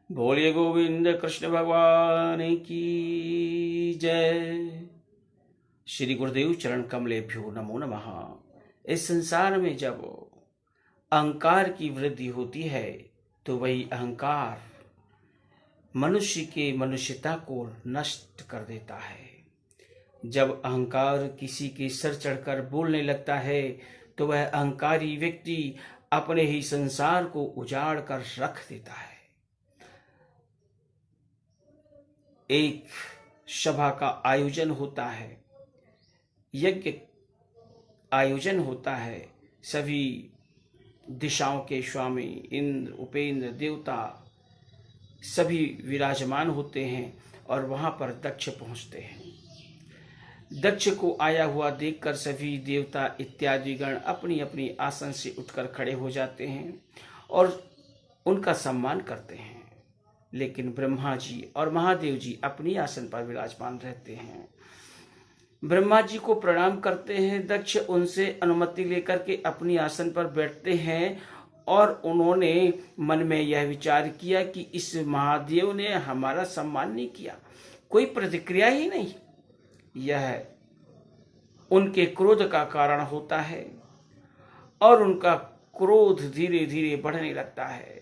बोलिए गोविंद कृष्ण भगवान की जय। श्री गुरुदेव चरण कमलेभ्यो नमो नमः। इस संसार में जब अहंकार की वृद्धि होती है तो वही अहंकार मनुष्य के मनुष्यता को नष्ट कर देता है। जब अहंकार किसी के सर चढ़कर बोलने लगता है तो वह अहंकारी व्यक्ति अपने ही संसार को उजाड़ कर रख देता है। एक सभा का आयोजन होता है, यज्ञ आयोजन होता है, सभी दिशाओं के स्वामी इंद्र उपेंद्र देवता सभी विराजमान होते हैं और वहां पर दक्ष पहुंचते हैं। दक्ष को आया हुआ देखकर सभी देवता इत्यादि गण अपनी अपनी आसन से उठकर खड़े हो जाते हैं और उनका सम्मान करते हैं। लेकिन ब्रह्मा जी और महादेव जी अपनी आसन पर विराजमान रहते हैं। ब्रह्मा जी को प्रणाम करते हैं। दक्ष उनसे अनुमति लेकर के अपनी आसन पर बैठते हैं और उन्होंने मन में यह विचार किया कि इस महादेव ने हमारा सम्मान नहीं किया, कोई प्रतिक्रिया ही नहीं। यह उनके क्रोध का कारण होता है और उनका क्रोध धीरे धीरे बढ़ने लगता है।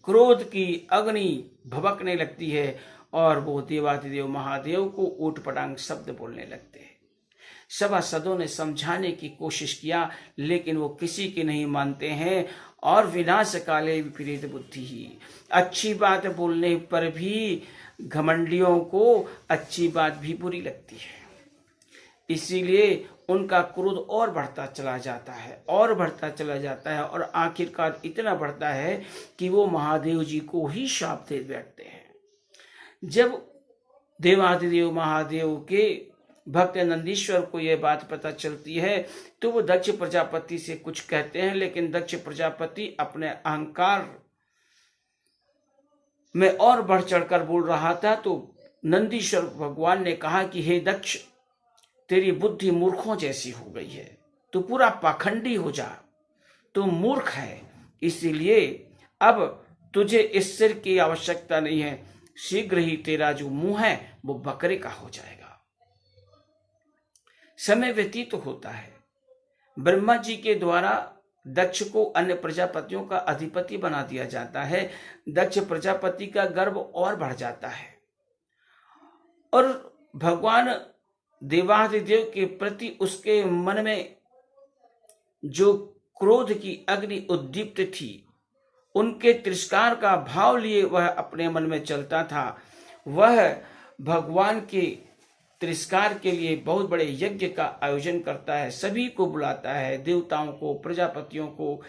क्रोध की अग्नि भभकने लगती है और वो देवाधिदेव महादेव को ऊटपटांग शब्द बोलने लगते हैं। सभासदों ने समझाने की कोशिश किया लेकिन वो किसी की नहीं मानते हैं और विनाश काले विपरीत बुद्धि ही। अच्छी बात बोलने पर भी घमंडियों को अच्छी बात भी बुरी लगती है, इसीलिए उनका क्रोध और बढ़ता चला जाता है और बढ़ता चला जाता है और आखिरकार इतना बढ़ता है कि वो महादेव जी को ही शाप दे बैठते हैं। जब देवाधिदेव महादेव के भक्त नंदीश्वर को यह बात पता चलती है तो वो दक्ष प्रजापति से कुछ कहते हैं, लेकिन दक्ष प्रजापति अपने अहंकार में और बढ़ चढ़कर बोल रहा था। तो नंदीश्वर भगवान ने कहा कि हे दक्ष, तेरी बुद्धि मूर्खों जैसी हो गई है, तू पूरा पाखंडी हो जा, तू मूर्ख है, इसीलिए अब तुझे इस सिर की आवश्यकता नहीं है, शीघ्र ही तेरा जो मुंह है वो बकरे का हो जाएगा। समय व्यतीत तो होता है। ब्रह्मा जी के द्वारा दक्ष को अन्य प्रजापतियों का अधिपति बना दिया जाता है। दक्ष प्रजापति का गर्व और बढ़ जाता है और भगवान देवाधिदेव के प्रति उसके मन में जो क्रोध की अग्नि उद्दीप्त थी, उनके तिरस्कार का भाव लिए वह अपने मन में चलता था। वह भगवान के तिरस्कार के लिए बहुत बड़े यज्ञ का आयोजन करता है, सभी को बुलाता है, देवताओं को, प्रजापतियों को,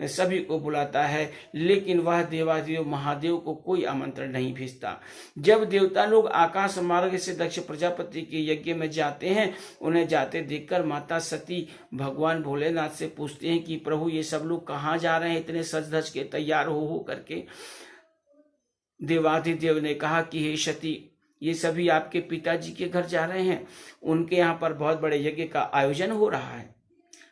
सभी को बुलाता है, लेकिन वह देवादेव महादेव को कोई आमंत्रण नहीं भेजता। जब देवता लोग आकाश मार्ग से दक्ष प्रजापति के यज्ञ में जाते हैं, उन्हें जाते देखकर माता सती भगवान भोलेनाथ से पूछते हैं कि प्रभु ये सब लोग कहाँ जा रहे हैं इतने सज धज के तैयार हो करके। देवाधिदेव ने कहा कि हे सती, ये सभी आपके पिताजी के घर जा रहे हैं, उनके यहाँ पर बहुत बड़े यज्ञ का आयोजन हो रहा है।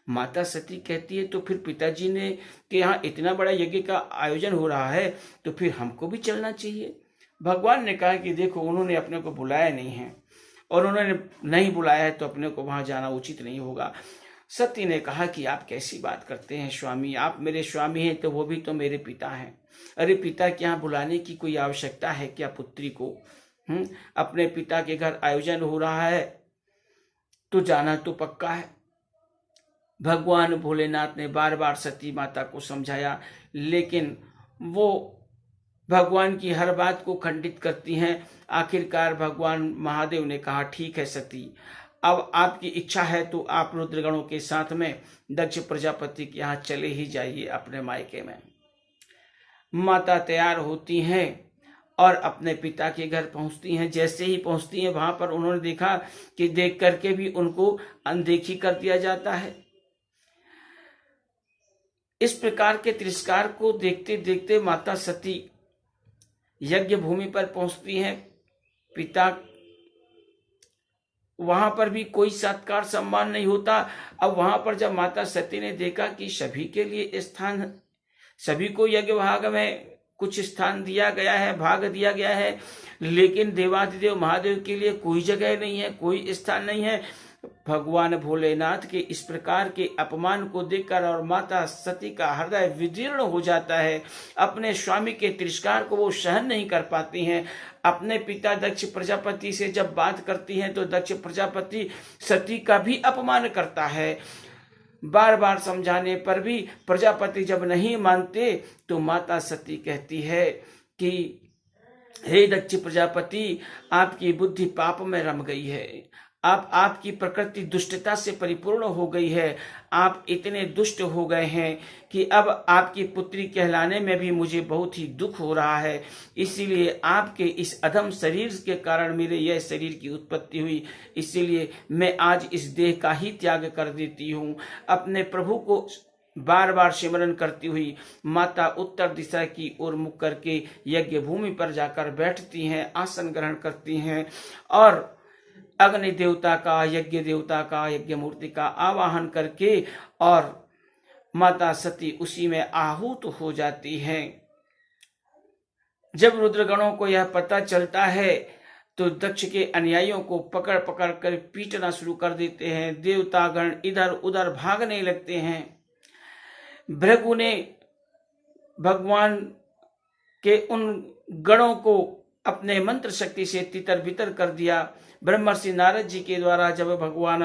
माता सती कहती है तो फिर पिताजी ने के यहाँ इतना बड़ा यज्ञ का आयोजन हो रहा है तो फिर हमको भी चलना चाहिए। भगवान ने कहा कि देखो, उन्होंने अपने को बुलाया नहीं है और उन्होंने नहीं बुलाया है तो अपने को वहां जाना उचित नहीं होगा। सती ने कहा कि आप कैसी बात करते हैं स्वामी, आप मेरे स्वामी हैं तो वो भी तो मेरे पिता हैं। अरे पिता के यहाँ बुलाने की कोई आवश्यकता है क्या पुत्री को? अपने पिता के घर आयोजन हो रहा है तो जाना तो पक्का है। भगवान भोलेनाथ ने बार बार सती माता को समझाया, लेकिन वो भगवान की हर बात को खंडित करती हैं। आखिरकार भगवान महादेव ने कहा ठीक है सती, अब आपकी इच्छा है तो आप रुद्रगणों के साथ में दक्ष प्रजापति के यहाँ चले ही जाइए अपने मायके में। माता तैयार होती हैं और अपने पिता के घर पहुंचती हैं। जैसे ही पहुंचती हैं वहां पर उन्होंने देखा कि देख करके भी उनको अनदेखी कर दिया जाता है। इस प्रकार के तिरस्कार को देखते देखते माता सती यज्ञ भूमि पर पहुंचती हैं। पिता वहां पर भी कोई सत्कार सम्मान नहीं होता। अब वहां पर जब माता सती ने देखा कि सभी के लिए स्थान, सभी को यज्ञ भाग में कुछ स्थान दिया गया है, भाग दिया गया है, लेकिन देवाधिदेव महादेव के लिए कोई जगह नहीं है, कोई स्थान नहीं है। भगवान भोलेनाथ के इस प्रकार के अपमान को देखकर और माता सती का हृदय विदीर्ण हो जाता है। अपने स्वामी के तिरस्कार को वो सहन नहीं कर पाती हैं। अपने पिता दक्ष प्रजापति से जब बात करती हैं तो दक्ष प्रजापति सती का भी अपमान करता है। बार बार समझाने पर भी प्रजापति जब नहीं मानते तो माता सती कहती है कि हे दक्ष प्रजापति, आपकी बुद्धि पाप में रम गई है, आपकी प्रकृति दुष्टता से परिपूर्ण हो गई है। आप इतने दुष्ट हो गए हैं कि अब आपकी पुत्री कहलाने में भी मुझे बहुत ही दुख हो रहा है। इसीलिए आपके इस अधम शरीर के कारण मेरे यह शरीर की उत्पत्ति हुई। इसीलिए मैं आज इस देह का ही त्याग कर देती हूँ। अपने प्रभु को बार बार सिमरन करती हुई माता उत्तर दिशा की ओर मुख करके यज्ञ भूमि पर जाकर बैठती हैं, आसन ग्रहण करती हैं और अग्नि देवता का, यज्ञ देवता का, यज्ञ मूर्ति का आवाहन करके और माता सती उसी में आहूत हो जाती हैं। जब रुद्रगणों को यह पता चलता है तो दक्ष के अनुयायियों को पकड़ पकड़ कर पीटना शुरू कर देते हैं। देवतागण इधर उधर भागने लगते हैं। भृगु ने भगवान के उन गणों को अपने मंत्र शक्ति से तितर बितर कर दिया। ब्रह्मर्षि नारद जी के द्वारा जब भगवान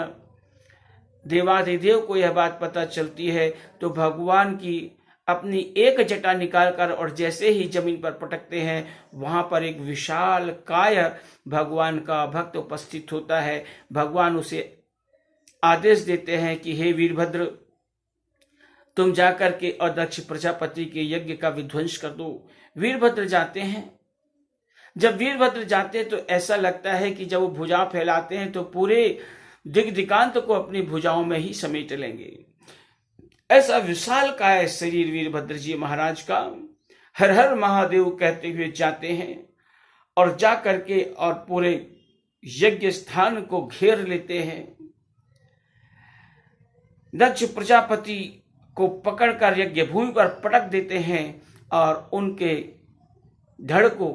देवाधिदेव को यह बात पता चलती है तो भगवान की अपनी एक जटा निकालकर और जैसे ही जमीन पर पटकते हैं, वहां पर एक विशाल काय भगवान का भक्त उपस्थित होता है। भगवान उसे आदेश देते हैं कि हे वीरभद्र, तुम जाकर के और दक्ष प्रजापति के यज्ञ का विध्वंस कर दो। वीरभद्र जाते हैं। जब वीरभद्र जाते तो ऐसा लगता है कि जब वो भुजा फैलाते हैं तो पूरे दिग्दिकांत को अपनी भुजाओं में ही समेट लेंगे। ऐसा विशाल काय शरीर वीरभद्र जी महाराज का। हर हर महादेव कहते हुए जाते हैं और जा करके और पूरे यज्ञ स्थान को घेर लेते हैं। दक्ष प्रजापति को पकड़कर यज्ञ भूमि पर पटक देते हैं और उनके धड़ को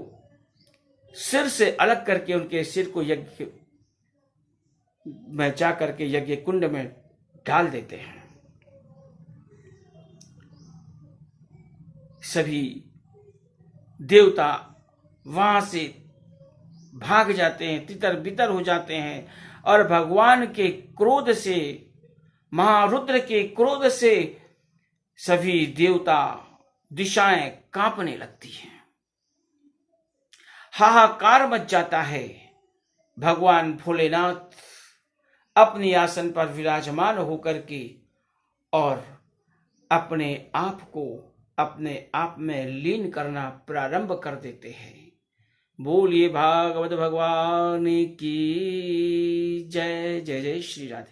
सिर से अलग करके उनके सिर को यज्ञ में जा करके यज्ञ कुंड में डाल देते हैं। सभी देवता वहां से भाग जाते हैं, तितर बितर हो जाते हैं और भगवान के क्रोध से, महारुद्र के क्रोध से सभी देवता दिशाएं कांपने लगती हैं। हाहाकार मच जाता है। भगवान भोलेनाथ अपनी आसन पर विराजमान होकर के और अपने आप को अपने आप में लीन करना प्रारंभ कर देते हैं। बोलिए भागवत भगवान की जय। जय जय श्री राधे।